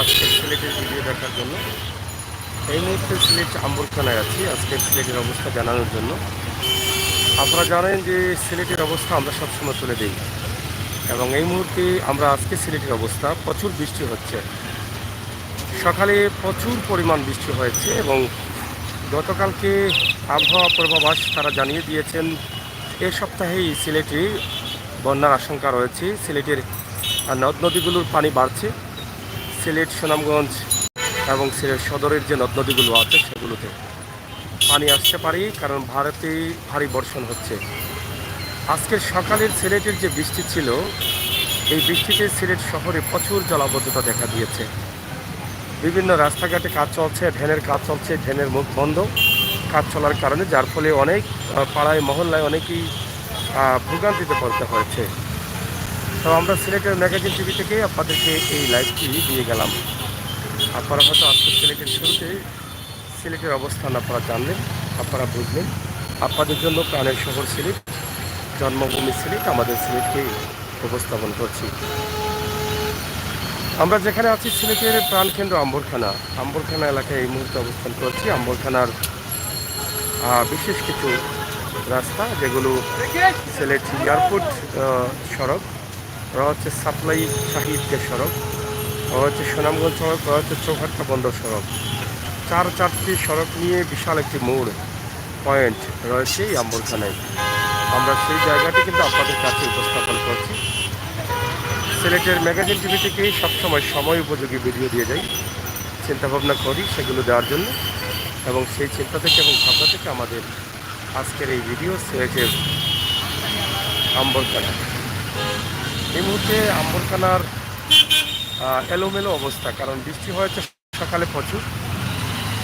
আজকের সিলেটের ভিডিও দেখার জন্য। এই মুহূর্তে সিলেট আম্বরখানায় আছি আজকের সিলেটের অবস্থা জানানোর জন্য। আপনারা জানেন যে সিলেটের অবস্থা আমরা সবসময় তুলে দিই, এবং এই মুহূর্তে আমরা আজকে সিলেটের অবস্থা প্রচুর বৃষ্টি হচ্ছে। সকালে প্রচুর পরিমাণ বৃষ্টি হয়েছে এবং গতকালকে আবহাওয়া পূর্বাভাস তারা জানিয়ে দিয়েছেন এ সপ্তাহেই সিলেটে বন্যার আশঙ্কা রয়েছে। সিলেটের নদ নদীগুলোর পানি বাড়ছে। সিলেট, সুনামগঞ্জ এবং সিলেট সদরের যে নদ নদীগুলো আছে সেগুলোতে পানি আসতে পারে, কারণ ভারতে ভারী বর্ষণ হচ্ছে। আজকের সকালের সিলেটের যে বৃষ্টি ছিল, এই বৃষ্টিতে সিলেট শহরে প্রচুর জলাবদ্ধতা দেখা দিয়েছে। বিভিন্ন রাস্তাঘাটে কাজ চলছে, ড্রেনের কাজ চলছে, ড্রেনের মুখ বন্ধ কাজ চলার কারণে, যার ফলে অনেক পাড়ায় মহল্লায় অনেকেই ভোগান্তিতে পড়তে হয়েছে। তো আমরা সিলেটের ম্যাগাজিন টিভি থেকে আপনাদেরকে এই লাইভটি দিয়ে গেলাম। আপনারা হয়তো আজকে সিলেটের শুরুতে সিলেটের অবস্থান আপনারা জানলেন, আপনারা বুঝলেন। আপনাদের জন্য প্রাণের শহর সিলেট, জন্মভূমি সিলেট, আমাদের সিলেটকে উপস্থাপন করছি। আমরা যেখানে আছি সিলেটের প্রাণকেন্দ্র আম্বরখানা এলাকায় এই মুহূর্তে অবস্থান করছি। আম্বরখানার বিশেষ কিছু রাস্তা, যেগুলো সিলেট এয়ারপোর্ট সড়ক, হচ্ছে সাপ্লাই শাহিদ যে সড়ক, হচ্ছে সুনামগঞ্জ সড়ক, হচ্ছে চৌঘাট্টা বন্দর সড়ক, চারটি সড়ক নিয়ে বিশাল একটি মোড় পয়েন্ট রয়েছে এই আম্বরখানায়। আমরা সেই জায়গাটি কিন্তু আপনাদের কাছে উপস্থাপন করছি। সিলেটের ম্যাগাজিন টিভি থেকেই সবসময় সময় উপযোগী ভিডিও দিয়ে যাই, চিন্তাভাবনা করি সেগুলো দেওয়ার জন্য, এবং সেই চিন্তা থেকে এবং ভাবনা থেকে আমাদের আজকের এই ভিডিও সিলেটের আম্বরখানা। এই মুহূর্তে আম্বরখানার এলোমেলো অবস্থা, কারণ বৃষ্টি হয়েছে সকালে প্রচুর,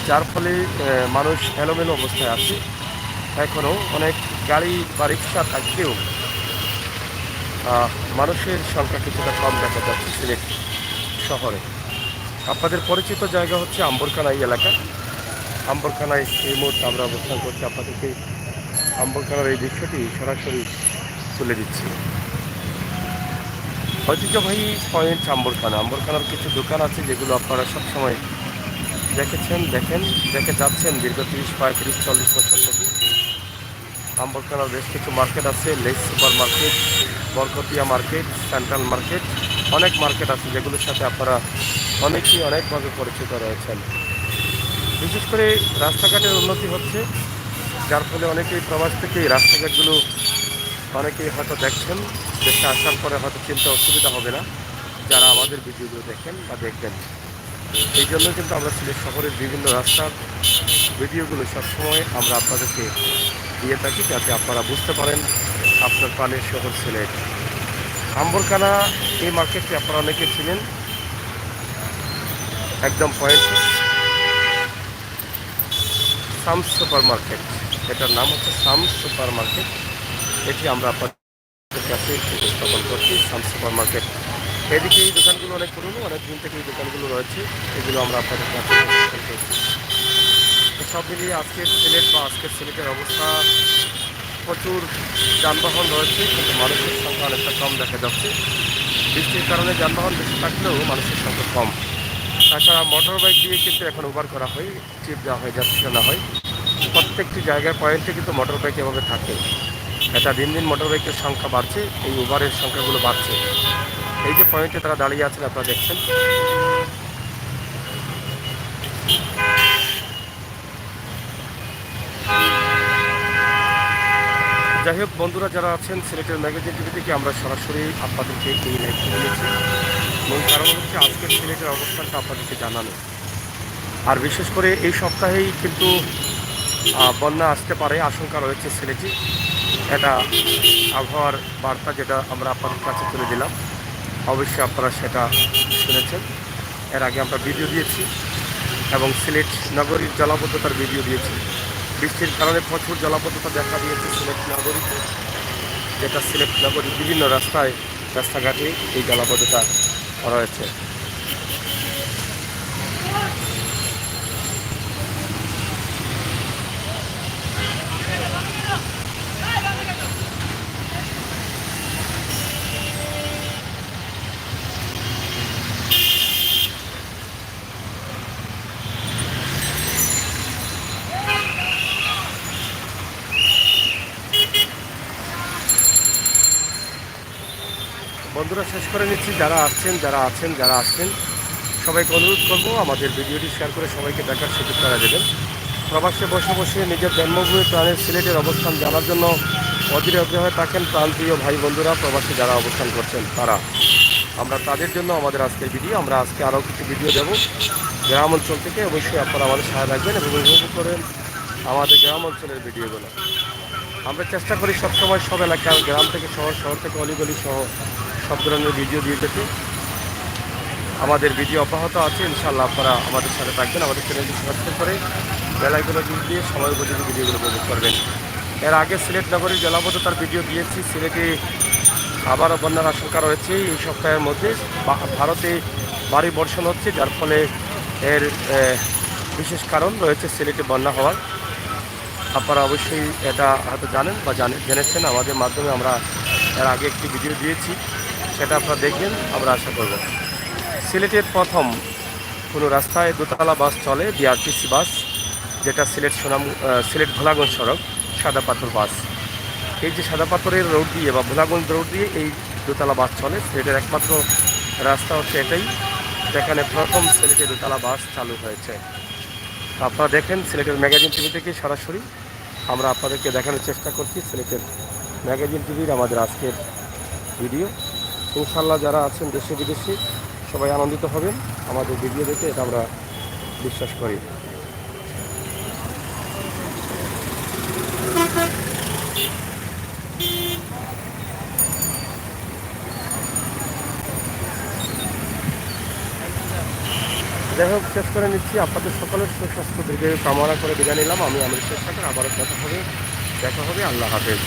যার ফলে মানুষ এলোমেলো অবস্থায় আছে। এখনও অনেক গাড়ি বা রিক্সা থাকলেও মানুষের সংখ্যা কিছুটা কম দেখা যাচ্ছে সিলেট শহরে। আপনাদের পরিচিত জায়গা হচ্ছে আম্বরখানা এই এলাকা। আম্বরখানায় এই মুহূর্তে আমরা অবস্থান করছি, আপনাদেরকে আম্বরখানার এই দৃশ্যটি সরাসরি তুলে দিচ্ছি। ঐতিহ্যবাহী পয়েন্ট আম্বরখানার কিছু দোকান আছে যেগুলো আপনারা সবসময় দেখে যাচ্ছেন দীর্ঘ 30-40 বছর থেকে। আম্বরখানার বেশ কিছু মার্কেট আছে, লেস super market, Barkatia market, central market, অনেক মার্কেট আছে যেগুলোর সাথে আপনারা অনেকেই অনেকভাবে পরিচিত রয়েছেন। বিশেষ করে রাস্তাঘাটের উন্নতি হচ্ছে, যার ফলে অনেকেই প্রবাস থেকে এই রাস্তাঘাটগুলো অনেকেই হয়তো দেখছেন। দেশে আসার পরে হয়তো চিন্তা অসুবিধা হবে না যারা আমাদের ভিডিওগুলো দেখেন বা দেখবেন। এই জন্য কিন্তু আমরা সিলেট শহরের বিভিন্ন রাস্তার ভিডিওগুলো সবসময় আমরা আপনাদেরকে দিয়ে থাকি, যাতে আপনারা বুঝতে পারেন আপনার প্রাণের শহর সিলেট। আম্বরখানা এই মার্কেটটি আপনারা অনেকে ছিলেন, একদম পয়েন্টে সামস সুপার মার্কেট, এটার নাম হচ্ছে সামস সুপার মার্কেট। এটি আমরা আপনাদের কাছে উপস্থাপন করছি, সামস সুপার মার্কেট। এদিকে এই দোকানগুলো অনেক পুরনো, অনেক দিন থেকে এই দোকানগুলো রয়েছে, এগুলো আমরা আপনাদের কাছে উপস্থাপন করছি। সব মিলিয়ে আজকের সিলেটের অবস্থা প্রচুর যানবাহন রয়েছে, কিন্তু মানুষের সংখ্যা অনেকটা কম দেখা যাচ্ছে। বৃষ্টির কারণে যানবাহন বেশি থাকলেও মানুষের সংখ্যা কম। তাছাড়া মোটর বাইক দিয়ে কিন্তু এখন উবার করা হয়, টিপ দেওয়া হয়, যাত্রী না হয়। প্রত্যেকটি জায়গার পয়েন্টে কিন্তু মোটর বাইক এভাবে থাকে। এটা দিন দিন মোটর বাইকের সংখ্যা বাড়ছে, এই উবারের সংখ্যাগুলো বাড়ছে। এই যে পয়েন্টে তারা দাঁড়িয়ে আছেন আপনারা দেখছেন। যাই হোক বন্ধুরা, যারা আছেন সিলেটের ম্যাগাজিন টিভি থেকে আমরা সরাসরি আপনাদেরকে এই লাইভটি দিয়েছি। মূল কারণ হচ্ছে আজকের সিলেটের অবস্থানটা আপনাদেরকে জানানো। আর বিশেষ করে এই সপ্তাহেই কিন্তু বন্যা আসতে পারে, আশঙ্কা রয়েছে সিলেটে। এটা আবহাওয়ার বার্তা, যেটা আমরা আপনাদের কাছে তুলে দিলাম। অবশ্যই আপনারা সেটা শুনেছেন। এর আগে আমরা ভিডিও দিয়েছি এবং সিলেট নগরীর জলাবদ্ধতার ভিডিও দিয়েছি। বৃষ্টির কারণে প্রচুর জলাবদ্ধতা দেখা দিয়েছে সিলেট নগরীতে, যেটা সিলেট নগরীর বিভিন্ন রাস্তাঘাটে এই জলাবদ্ধতা রয়েছে। বন্ধুরা শেষ করে নিচ্ছি, যারা আসছেন যারা আসছেন সবাইকে অনুরোধ করব আমাদের ভিডিওটি শেয়ার করে সবাইকে দেখার সুযোগ করে দেবেন। প্রবাসে বসে বসে নিজের জন্মভূমি প্রাণের সিলেটের অবস্থান জানার জন্য অধীরে হয়ে থাকেন প্রান্তীয় ভাই বন্ধুরা, প্রবাসে যারা অবস্থান করছেন তারা, আমরা তাদের জন্য আমাদের আজকের ভিডিও। আমরা আজকে আরও কিছু ভিডিও দেব গ্রাম অঞ্চল থেকে। অবশ্যই আপনারা আমাদের সাহায্য রাখবেন এবং উপভোগ করেন আমাদের গ্রাম অঞ্চলের ভিডিওগুলো। আমরা চেষ্টা করি সবসময় সব এলাকার, গ্রাম থেকে শহর, শহর থেকে অলিগলি সহ সব ধরনের ভিডিও দিয়ে যেতে। আমাদের ভিডিও অব্যাহত আছে, ইনশাআল্লাহ আপনারা আমাদের সাথে থাকবেন। আমাদের চ্যানেলটি সাবস্ক্রাইব করে বেলাইগুলো দিয়ে সময় উপযোগী ভিডিওগুলো উপভোগ করবেন। এর আগে সিলেট নগরীর জলাবদ্ধতার ভিডিও দিয়েছি। সিলেটে আবারও বন্যার আশঙ্কা রয়েছে। এই সপ্তাহের মধ্যে ভারতে ভারী বর্ষণ হচ্ছে, যার ফলে এর বিশেষ কারণ রয়েছে সিলেটে বন্যা হওয়ার। আপনারা অবশ্যই এটা হয়তো জানেন বা জেনেছেন আমাদের মাধ্যমে। আমরা এর আগে একটি ভিডিও দিয়েছি, সেটা আপনারা দেখবেন আমরা আশা করব। সিলেটের প্রথম কোনো রাস্তায় দোতলা বাস চলে, বিআরটিসি বাস, যেটা সিলেট ভোলাগঞ্জ সড়ক সাদা পাথর বাস। এই যে সাদা পাথরের রোড দিয়ে বা ভোলাগঞ্জ রোড দিয়ে এই দোতলা বাস চলে। সিলেটের একমাত্র রাস্তা হচ্ছে এটাই, যেখানে প্রথম সিলেটের দোতলা বাস চালু হয়েছে। আপনারা দেখেন সিলেটের ম্যাগাজিন টিভি থেকে সরাসরি আমরা আপনাদেরকে দেখানোর চেষ্টা করছি সিলেটের ম্যাগাজিন টিভির আমাদের আজকের ভিডিও। ইনশাল্লাহ যারা আছেন দেশে বিদেশে সবাই আনন্দিত হবেন আমাদের ভিডিও দেখে, এটা আমরা বিশ্বাস করি। যাই হোক, শেষ করে নিচ্ছি। আপনাদের সকলের সুস্বাস্থ্য দীর্ঘ কামনা করে বিদায় নিলাম। আমি চেষ্টা করি আবারও দেখা হবে। আল্লাহ হাফেজ।